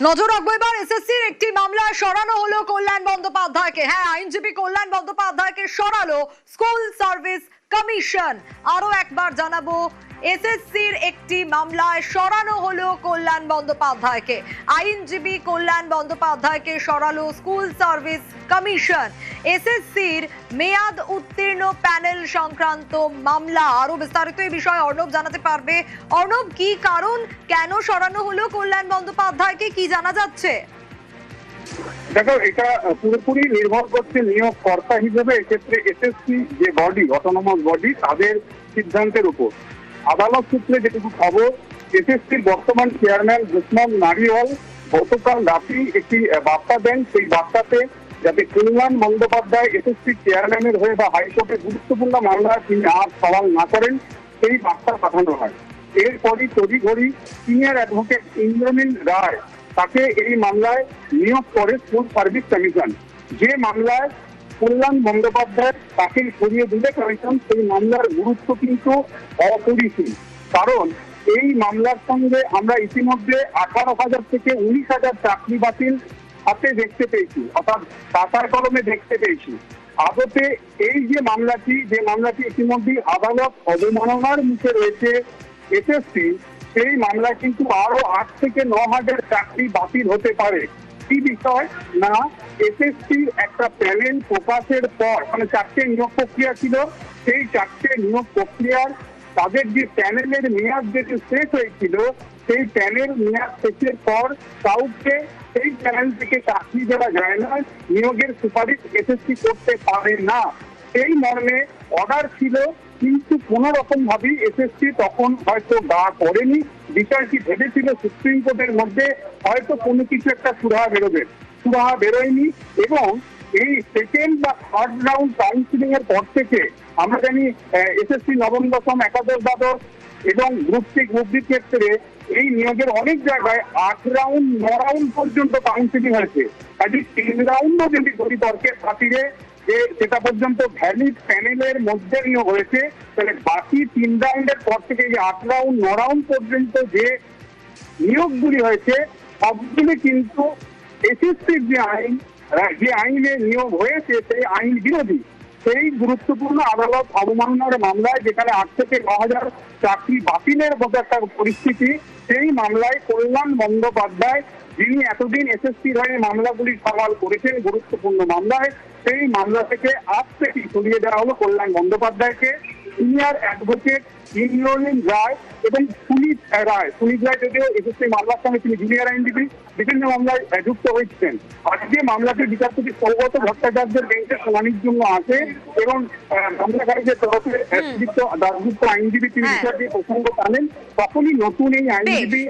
নজর রাখবো এবার এসএসসির একটি মামলা সরানো হলো কল্যাণ বন্দ্যোপাধ্যায়কে। হ্যাঁ, আইনজীবী কল্যাণ বন্দ্যোপাধ্যায়কে সরালো স্কুল সার্ভিস কমিশন। আরো একবার জানাবো, এসএসসির একটি মামলায় সরানো হলো কল্যাণ বন্দ্যোপাধ্যায়কে। আইনজীবী কল্যাণ বন্দ্যোপাধ্যায়কে সরালো স্কুল সার্ভিস কমিশন। এসএসসির মেয়াদ উত্তীর্ণ প্যানেল সংক্রান্ত মামলা। আরো বিস্তারিত এই বিষয়ে অর্ণব জানাতে পারবে। অর্ণব, কি কারণ, কেন সরানো হলো কল্যাণ বন্দ্যোপাধ্যায়কে, কি জানা যাচ্ছে? দেখো, এটা পুরোপুরি নির্ভর করছে নিয়োগকর্তা হিসেবে এক্ষেত্রে এসএসসি যে বডি, অটোনমাস বডি, তাদের সিদ্ধান্তের উপর। আদালত সূত্রে যেটুকু খবর, এসএসসির বর্তমান চেয়ারম্যান জুসমান নারিওয়াল গতকাল রাতে একটি বার্তা দেন। সেই বার্তাতে যাতে কল্যাণ বন্দ্যোপাধ্যায় এসএসসি চেয়ারম্যানের হয়ে বা হাইকোর্টে গুরুত্বপূর্ণ মামলায় তিনি আর সওয়াল না করেন, সেই বার্তা পাঠানো হয়। এরপরই তড়িঘড়ি সিনিয়র অ্যাডভোকেট ইন্দ্রনীল রায় তাকে এই মামলায় নিয়োগ করে স্কুল সার্ভিস কমিশন। যে মামলায় কল্যাণ বন্দ্যোপাধ্যায় তাকে সরিয়ে দিলে কমিশন, সেই মামলার গুরুত্ব কিন্তু অপরিসীম। কারণ এই মামলার সঙ্গে আমরা ইতিমধ্যে 18,000 থেকে 19,000 চাকরি বাতিল হাতে দেখতে পেয়েছি, অর্থাৎ খাতার কলমে দেখতে পেয়েছি। আদতে এই যে মামলাটি ইতিমধ্যেই আদালত অবমাননার মুখে রয়েছে এসএসসি, সেই মামলায় কিন্তু আরো 8 থেকে 9,000 চাকরি বাতিল হতে পারে। কি বিষয় না, এসএসসির একটা প্যানেল প্রকাশের পর, মানে 4টে নিয়োগ প্রক্রিয়া ছিল, সেই 4টে নিয়োগ প্রক্রিয়ার তাদের যে প্যানেলের মেয়াদ যেটি শেষ হয়েছিল, সেই প্যানেল মেয়াদ শেষের পর কাউকে সেই প্যানেল থেকে চাকরি দেওয়া যায় না, নিয়োগের সুপারিশ এসএসসি করতে পারে না। এই মর্মে অর্ডার ছিল, কিন্তু কোন রকম ভাবেই এসএসসি তখন হয়তো গা করেনি। বিষয়টি ভেবেছিল সুপ্রিম কোর্টের মধ্যে হয়তো কোনো কিছু একটা সুরাহা বেরোয়নি। এবং এই সেকেন্ড বা থার্ড রাউন্ড কাউন্সিলিং এর পর থেকে আমরা জানি এসএসসি নবম, দশম, একাদশ, দ্বাদশ এবং গ্রুপ সি, গ্রুপ ডির ক্ষেত্রে এই নিয়োগের অনেক জায়গায় 8 রাউন্ড 9 রাউন্ড পর্যন্ত কাউন্সিলিং হয়েছে। কাজে 3 রাউন্ডও যদি তর্কের খাতিরে যে সেটা পর্যন্ত ভ্যালিড প্যানেলের মধ্যে নিয়োগ হয়েছে, তাহলে বাকি 3 রাউন্ডের পর থেকে যে 8 রাউন্ড 9 রাউন্ড পর্যন্ত যে নিয়োগগুলি হয়েছে, সবগুলি কিন্তু এসএসসির যে আইনে নিয়োগ হয়েছে সেই আইন বিরোধী। সেই গুরুত্বপূর্ণ আদালত অবমাননার মামলায়, যেখানে 8 থেকে 9,000 চাকরি বাতিলের মতো একটা পরিস্থিতি, সেই মামলায় কল্যাণ বন্দ্যোপাধ্যায়, যিনি এতদিন এসএসসির হয়ে মামলাগুলি সওয়াল করেছেন গুরুত্বপূর্ণ মামলায়, সেই মামলা থেকে আজ থেকে সরিয়ে দেওয়া হলো কল্যাণ বন্দ্যোপাধ্যায়কে। সিনিয়র অ্যাডভোকেট ইন্দ্রনীল রায় এবং সুনীত রায় যদিও এসএসসি মামলার সঙ্গে তিনি জুনিয়র আইনজীবী, বিভিন্ন মামলায় যুক্ত হয়েছেন। আজকে মামলাটি বিচারপতি সৌগত ভট্টাচার্যের বেঞ্চে শুনানির জন্য আসে এবং মামলাকারীদের তরফে দাসগুপ্ত আইনজীবী তিনি বিষয়টি প্রসঙ্গ টানেন। তখনই নতুন এই আইনজীবী